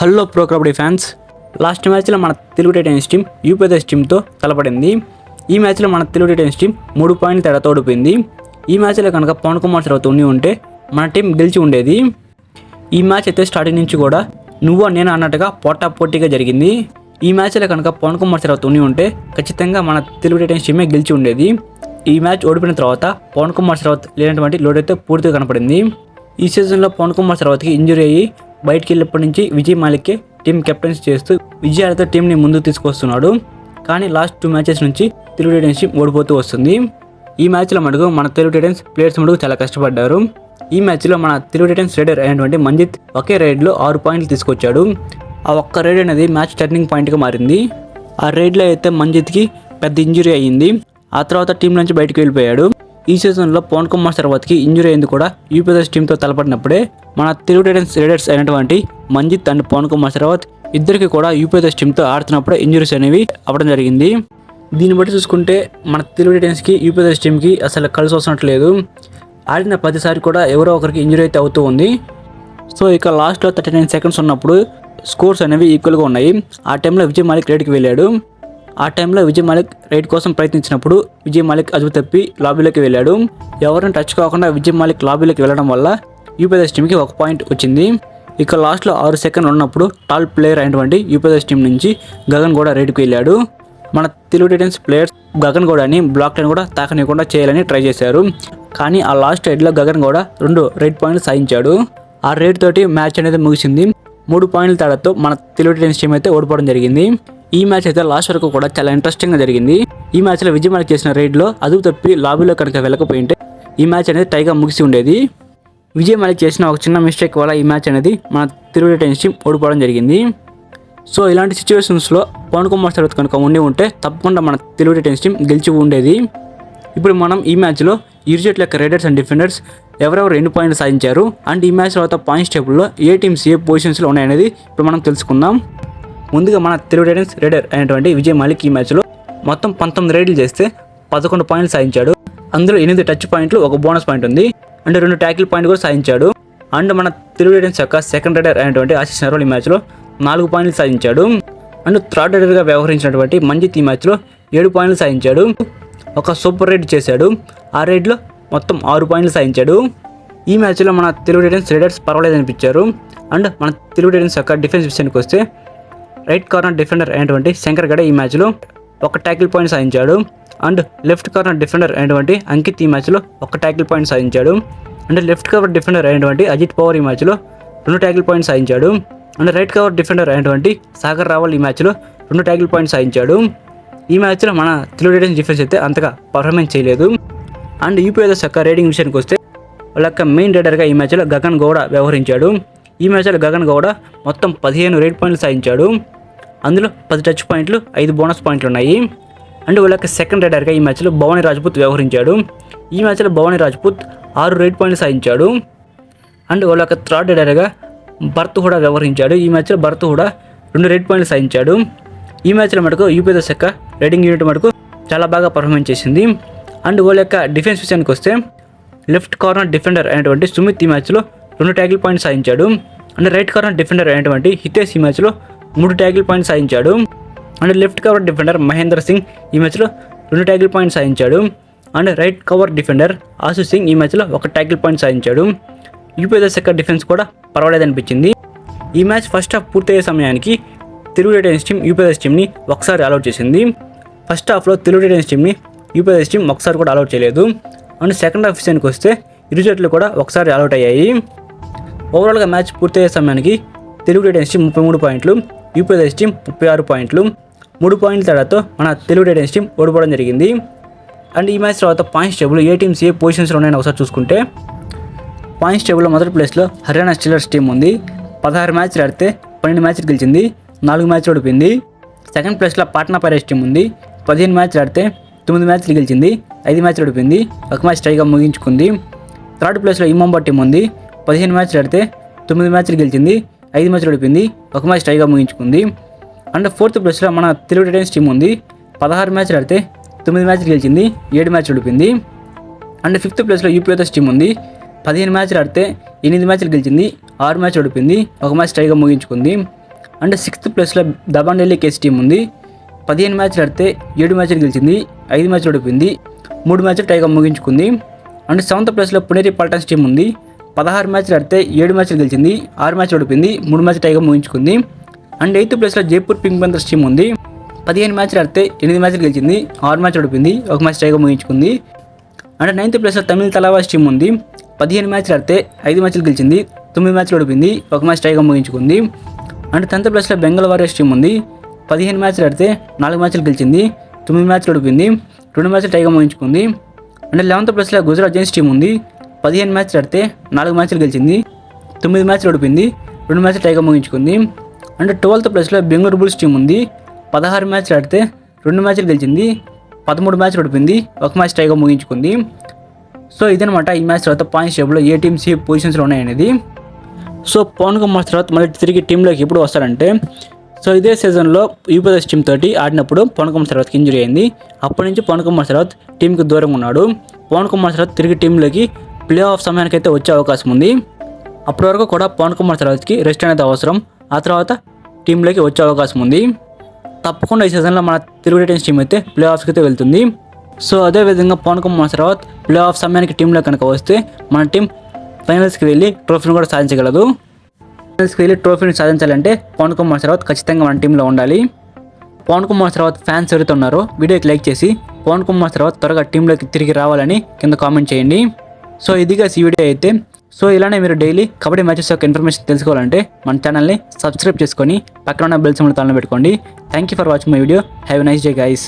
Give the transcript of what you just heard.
Hello pro kabaddi fans. Last మ్యాచ్లో మన Telugu Titans team UPS టీంతో తలపడింది. ఈ మ్యాచ్లో మన తెలుగు టైటన్స్ టీం 3 పాయింట్ల తేడాతో ఓడిపోయింది. ఈ మ్యాచ్లో కనుక పవన్ కుమార్ తర్వాత ఉంటే మన టీం గెలిచి ఉండేది. ఈ మ్యాచ్ అయితే స్టార్టింగ్ నుంచి కూడా నువ్వు నేను అన్నట్టుగా పోటాపోటీగా జరిగింది. ఈ మ్యాచ్లో కనుక పవన్ కుమార్ తర్వాత ఉంటే ఖచ్చితంగా మన తెలుగు టైటన్స్ టీమే గెలిచి ఉండేది. ఈ మ్యాచ్ ఓడిపోయిన తర్వాత పవన్ కుమార్ సర్వత్ లేనటువంటి లోడ్ అయితే పూర్తిగా కనపడింది. ఈ సీజన్లో పవన్ కుమార్ సర్వత్కి ఇంజురీ అయ్యి బయటికి వెళ్ళినప్పటి నుంచి విజయ్ మాలిక్కే టీం కెప్టెన్స్ చేస్తూ విజయాలతో టీంని ముందుకు తీసుకొస్తున్నాడు. కానీ లాస్ట్ 2 మ్యాచెస్ నుంచి తెలుగు టైటన్స్ టీం ఓడిపోతూ వస్తుంది. ఈ మ్యాచ్లో మటుకు మన తెలుగు టైటన్స్ ప్లేయర్స్ మటుకు చాలా కష్టపడ్డారు. ఈ మ్యాచ్లో మన తెలుగు టైటన్స్ రైడర్ అయినటువంటి మంజిత్ ఒకే రైడ్లో 6 పాయింట్లు తీసుకొచ్చాడు. ఆ ఒక్క రైడ్ అనేది మ్యాచ్ టర్నింగ్ పాయింట్గా మారింది. ఆ రైడ్లో అయితే మంజిత్కి పెద్ద ఇంజురీ అయ్యింది. ఆ తర్వాత టీం నుంచి బయటకు వెళ్ళిపోయాడు. ఈ సీజన్లో పవన్ కుమార్ సర్వత్కి ఇంజురీ అయింది కూడా యూపీఎస్ టీంతో తలపడినప్పుడే మన తెలుగు టైటన్స్ రైడర్స్ అయినటువంటి మంజిత్ అండ్ పవన్ కుమార్ సర్వత్ ఇద్దరికి కూడా యూపీఎస్ టీంతో ఆడుతున్నప్పుడే ఇంజురీస్ అనేవి అవ్వడం జరిగింది. దీన్ని బట్టి చూసుకుంటే మన తెలుగు టైటన్స్కి యూపీఎస్ టీంకి అసలు కలిసి వస్తున్నట్లేదు. ఆడిన ప్రతిసారి కూడా ఎవరో ఒకరికి ఇంజురీ అయితే అవుతూ ఉంది. సో ఇక లాస్ట్లో 39 సెకండ్స్ ఉన్నప్పుడు స్కోర్స్ అనేవి ఈక్వల్గా ఉన్నాయి. ఆ టైంలో విజయ్ మాలిక్ రైడ్కి వెళ్ళాడు. ఆ టైంలో విజయ్ మాలిక్ రైడ్ కోసం ప్రయత్నించినప్పుడు విజయ్ మాలిక్ అదుపు తప్పి లాబీలోకి వెళ్ళాడు. ఎవరిని టచ్ కాకుండా విజయ్ మాలిక్ లాబీలోకి వెళ్ళడం వల్ల యూపీఎస్ టీంకి 1 పాయింట్ వచ్చింది. ఇక లాస్ట్లో 6 సెకండ్లు ఉన్నప్పుడు టాప్ ప్లేయర్ అయినటువంటి యూపీఎస్ టీం నుంచి గగన్ గౌడ రైడ్కి వెళ్ళాడు. మన తెలుగు టైటన్స్ ప్లేయర్స్ గగన్ గౌడని బ్లాక్ లైన్ కూడా తాకనీయకుండా చేయాలని ట్రై చేశారు. కానీ ఆ లాస్ట్ రైడ్లో గగన్ గౌడ 2 రైడ్ పాయింట్లు సాధించాడు. ఆ రైడ్ తోటి మ్యాచ్ అనేది ముగిసింది. 3 పాయింట్ల తేడాతో మన తెలుగు టైటన్స్ టీం అయితే ఓడిపోవడం జరిగింది. ఈ మ్యాచ్ అయితే లాస్ట్ వరకు కూడా చాలా ఇంట్రెస్టింగ్గా జరిగింది. ఈ మ్యాచ్లో విజయ్ మాలిక్ చేసిన రైడ్లో అదుపు తప్పి లాబీలో కనుక వెళ్ళకపోయింటే ఈ మ్యాచ్ అనేది టైగా ముగిసి ఉండేది. విజయ్ మాలిక్ చేసిన ఒక చిన్న మిస్టేక్ వల్ల ఈ మ్యాచ్ అనేది మన తెలుగు టైటన్స్ టీం ఓడిపోవడం జరిగింది. సో ఇలాంటి సిచ్యువేషన్స్లో పవన్ కుమార్ సర్వత్ కనుక ఉంటే తప్పకుండా మన తెలుగు టైటన్స్ టీం గెలిచి ఉండేది. ఇప్పుడు మనం ఈ మ్యాచ్లో ఇరు జట్ల యొక్క రైడర్స్ అండ్ డిఫెండర్స్ ఎవరెవరు ఎన్ని పాయింట్లు సాధించారు అండ్ ఈ మ్యాచ్ తర్వాత పాయింట్స్ టేబుల్లో ఏ టీమ్స్ ఏ పొజిషన్స్లో ఉన్నాయనేది ఇప్పుడు మనం తెలుసుకుందాం. ముందుగా మన తెలుగు టైటన్స్ రైడర్ అయినటువంటి విజయ్ మాలిక్ ఈ మ్యాచ్లో మొత్తం 19 రైడ్లు చేస్తే 11 పాయింట్లు సాధించాడు. అందులో 8 టచ్ పాయింట్లు, 1 బోనస్ పాయింట్ ఉంది అండ్ 2 ట్యాకిల్ పాయింట్ కూడా సాధించాడు. అండ్ మన తెలుగు టైటన్స్ యొక్క సెకండ్ రైడర్ అయినటువంటి ఆశీష్ నర్వాల్ ఈ మ్యాచ్లో 4 పాయింట్లు సాధించాడు. అండ్ థర్డ్ రైడర్గా వ్యవహరించినటువంటి మంజిత్ ఈ మ్యాచ్లో 7 పాయింట్లు సాధించాడు. ఒక సూపర్ రైడ్ చేశాడు. ఆ రైడ్లో మొత్తం 6 పాయింట్లు సాధించాడు. ఈ మ్యాచ్లో మన తెలుగు టైటన్స్ రైడర్స్ పర్వాలేదు అనిపించారు. అండ్ మన తెలుగు టైటన్స్ యొక్క డిఫెన్స్ విషయానికి వస్తే రైట్ కార్నర్ డిఫెండర్ అయినటువంటి శంకర్ గడ ఈ మ్యాచ్లో 1 ట్యాకిల్ పాయింట్ సాధించాడు. అండ్ లెఫ్ట్ కార్నర్ డిఫెండర్ అయినటువంటి అంకిత్ ఈ మ్యాచ్లో 1 ట్యాకిల్ పాయింట్ సాధించాడు. అండ్ లెఫ్ట్ కవర్ డిఫెండర్ అయినటువంటి అజిత్ పవార్ ఈ మ్యాచ్లో 2 ట్యాకిల్ పాయింట్ సాధించాడు. అండ్ రైట్ కవర్ డిఫెండర్ అయినటువంటి సాగర్ రావల్ ఈ మ్యాచ్లో 2 ట్యాకిల్ పాయింట్ సాధించాడు. ఈ మ్యాచ్లో మన తెలుగు టైటన్స్ డిఫెన్స్ అయితే అంతగా పర్ఫార్మెన్స్ చేయలేదు. అండ్ యూపీఎస్ యొక్క రైడింగ్ విషయానికి వస్తే వాళ్ళ యొక్క మెయిన్ రైడర్గా ఈ మ్యాచ్లో గగన్ గౌడ వ్యవహరించాడు. ఈ మ్యాచ్లో గగన్ గౌడ మొత్తం 15 రైడ్ పాయింట్లు సాధించాడు. అందులో 10 టచ్ పాయింట్లు, 5 బోనస్ పాయింట్లు ఉన్నాయి. అండ్ వాళ్ళ యొక్క సెకండ్ రైడర్గా ఈ మ్యాచ్లో భవానీ రాజ్పుత్ వ్యవహరించాడు. ఈ మ్యాచ్లో భవానీ రాజ్పుత్ 6 రైడ్ పాయింట్లు సాధించాడు. అండ్ వాళ్ళ యొక్క థర్డ్ రైడర్గా భరత్ హుడా వ్యవహరించాడు. ఈ మ్యాచ్లో భరత్ హుడా 2 రైడ్ పాయింట్లు సాధించాడు. ఈ మ్యాచ్లో మటుకు యూపీఎస్ యొక్క రైడింగ్ యూనిట్ మటుకు చాలా బాగా పర్ఫార్మెన్స్ చేసింది. అండ్ వాళ్ళ యొక్క డిఫెన్స్ విషయానికి వస్తే లెఫ్ట్ కార్నర్ డిఫెండర్ అయినటువంటి సుమిత్ ఈ మ్యాచ్లో 2 ట్యాకిల్ పాయింట్స్ సాధించాడు. అండ్ రైట్ కార్నర్ డిఫెండర్ అయినటువంటి హితేష్ ఈ మ్యాచ్లో 3 ట్యాకిల్ పాయింట్స్ సాధించాడు. And left cover defender Mahender Singh ఈ మ్యాచ్లో 2 ట్యాకిల్ పాయింట్స్ సాధించాడు. అండ్ రైట్ కవర్ డిఫెండర్ ఆశు సింగ్ ఈ మ్యాచ్లో 1 ట్యాకిల్ పాయింట్ సాధించాడు. యూపీఎస్ యొక్క డిఫెన్స్ కూడా పర్వాలేదనిపించింది. ఈ మ్యాచ్ ఫస్ట్ హాఫ్ పూర్తయ్యే సమయానికి తెలుగు టైటన్స్ టీం యూపీఎస్ టీంని ఒకసారి అలౌట్ చేసింది. ఫస్ట్ హాఫ్లో తెలుగు టైటన్స్ టీంని యూపీఎస్ టీం ఒకసారి కూడా అలౌట్ చేయలేదు. అండ్ సెకండ్ హాఫ్ విషయానికి వస్తే ఇరు జట్లు కూడా ఒకసారి అలౌట్ అయ్యాయి. ఓవరాల్గా మ్యాచ్ పూర్తయ్యే సమయానికి తెలుగు టైటన్స్ టీం 33 పాయింట్లు, యూపీఎస్ టీం 36 పాయింట్లు, 3 పాయింట్ల తేడాతో మన తెలుగు టైటన్స్ టీం ఓడిపోవడం జరిగింది. అండ్ ఈ మ్యాచ్ తర్వాత పాయింట్స్ టేబుల్ ఏ టీమ్స్ ఏ పొజిషన్స్లో ఉన్నాయని ఒకసారి చూసుకుంటే పాయింట్స్ టేబుల్లో మొదటి ప్లేస్లో హర్యానా స్టీలర్స్ టీం ఉంది. 16 మ్యాచ్లు ఆడితే 12 మ్యాచ్లు గెలిచింది, 4 మ్యాచ్లు ఓడిపోయింది. సెకండ్ ప్లేస్లో పాట్నా పైరేట్స్ టీం ఉంది. 15 మ్యాచ్లు ఆడితే 9 మ్యాచ్లు గెలిచింది, 5 మ్యాచ్లు ఓడిపోయింది, 1 మ్యాచ్ టైగా ముగించుకుంది. థర్డ్ ప్లేస్లో ఇమాంబాద్ టీం ఉంది. 15 మ్యాచ్లు ఆడితే 9 మ్యాచ్లు గెలిచింది, 5 మ్యాచ్లు ఓడిపోయింది, 1 మ్యాచ్ టైగా ముగించుకుంది. అండ్ ఫోర్త్ ప్లేస్లో మన తెలుగు టైటన్స్ టీం ఉంది. 16 మ్యాచ్లు ఆడితే 9 మ్యాచ్లు గెలిచింది, 7 మ్యాచ్లు ఓడిపోయింది. అండ్ ఫిఫ్త్ ప్లేస్లో యూపీఎస్ టీం ఉంది. 15 మ్యాచ్లు ఆడితే 8 మ్యాచ్లు గెలిచింది, 6 మ్యాచ్లు ఓడిపోయింది, 1 మ్యాచ్ టైగా ముగించుకుంది. అండ్ 6th ప్లేస్లో దబాండేలి కేస్ టీం ఉంది. 15 మ్యాచ్లు ఆడితే 7 మ్యాచ్లు గెలిచింది, 5 మ్యాచ్లు ఓడిపోయింది, 3 మ్యాచ్లు టైగా ముగించుకుంది. అండ్ 7th ప్లేస్లో పునేరి పల్టన్స్ టీం ఉంది. 16 మ్యాచ్లు ఆడితే 7 మ్యాచ్లు గెలిచింది, 6 మ్యాచ్లు ఓడిపోయింది, 3 మ్యాచ్లు టైగా ముగించుకుంది. అండ్ 8th ప్లేస్లో జైపూర్ పింక్ పంథర్స్ టీం ఉంది. 15 మ్యాచ్లు ఆడితే 8 మ్యాచ్లు గెలిచింది, 6 మ్యాచ్లు ఓడిపోయింది, 1 మ్యాచ్ టైగా ముగించుకుంది. అండ్ 9th ప్లేస్లో తమిళ తలావాస్ టీం ఉంది. 15 మ్యాచ్లు ఆడితే 5 మ్యాచ్లు గెలిచింది, 9 మ్యాచ్లు ఓడిపోయింది, 1 మ్యాచ్ టైగా ముగించుకుంది. అండ్ 10th ప్లేస్లో బెంగాల్ వారియర్స్ టీం ఉంది. 15 మ్యాచ్లు ఆడితే 4 మ్యాచ్లు గెలిచింది, 9 మ్యాచ్లు ఓడిపోయింది, 2 మ్యాచ్లు టైగా ముగించుకుంది. అండ్ 11th ప్లేస్లో గుజరాత్ జైన్స్ టీం ఉంది. 15 మ్యాచ్లు ఆడితే 4 మ్యాచ్లు గెలిచింది, 9 మ్యాచ్లు ఓడిపోయింది, 2 మ్యాచ్లు టైగా ముగించుకుంది. అండ్ 12th ప్లేస్లో బెంగళూరు బుల్స్ టీం ఉంది. 16 మ్యాచ్లు ఆడితే 2 మ్యాచ్లు గెలిచింది, 13 మ్యాచ్లు ఓడిపోయింది, 1 మ్యాచ్ టైగా ముగించుకుంది. సో ఇదనమాట ఈ మ్యాచ్ తర్వాత పాయింట్స్ టేబుల్లో ఏ టీమ్స్ ఏ పొజిషన్స్లో ఉన్నాయనేది. సో పవన్ కుమార్ తర్వాత మళ్ళీ తిరిగి టీంలోకి ఎప్పుడు వస్తారంటే, సో ఇదే సీజన్లో యూపీఎస్ టీమ్ తోటి ఆడినప్పుడు పవన్ కుమార్ తర్వాతకి ఇంజరీ అయింది. అప్పటి నుంచి పవన్ కుమార్ తర్వాత టీంకి దూరంగా ఉన్నాడు. పవన్ కుమార్ తర్వాత తిరిగి టీంలోకి ప్లే ఆఫ్ సమయానికి అయితే వచ్చే అవకాశం ఉంది. అప్పటి వరకు కూడా పవన్ కుమార్ తర్వాతకి రెస్ట్ అనేది అవసరం. ఆ తర్వాత టీంలోకి వచ్చే అవకాశం ఉంది. తప్పకుండా ఈ సీజన్లో మన తెలుగు టైటన్స్ టీం అయితే ప్లే ఆఫ్స్కి అయితే వెళ్తుంది. సో అదేవిధంగా పవన్ కుమార్ తర్వాత ప్లే ఆఫ్ సమయానికి టీంలో కనుక వస్తే మన టీం ఫైనల్స్కి వెళ్ళి ట్రోఫీని కూడా సాధించగలదు. ఫైనల్స్కి వెళ్ళి ట్రోఫీని సాధించాలంటే పవన్ కుమార్ తర్వాత ఖచ్చితంగా మన టీంలో ఉండాలి. పవన్ కుమార్ తర్వాత ఫ్యాన్స్ ఎవరైతే ఉన్నారో వీడియోకి లైక్ చేసి పవన్ కుమార్ తర్వాత త్వరగా టీంలోకి తిరిగి రావాలని కింద కామెంట్ చేయండి. సో ఇదిగా ఈ వీడియో అయితే. సో ఇలానే మీరు డైలీ కబడ్డీ మ్యాచెస్ యొక్క ఇన్ఫర్మేషన్ తెలుసుకోవాలంటే మన ఛానల్ని సబ్స్క్రైబ్ చేసుకొని పక్కన ఉన్న బెల్ సింబల్ తాళం పెట్టుకోండి. Thank you for watching my video. Have a nice day guys.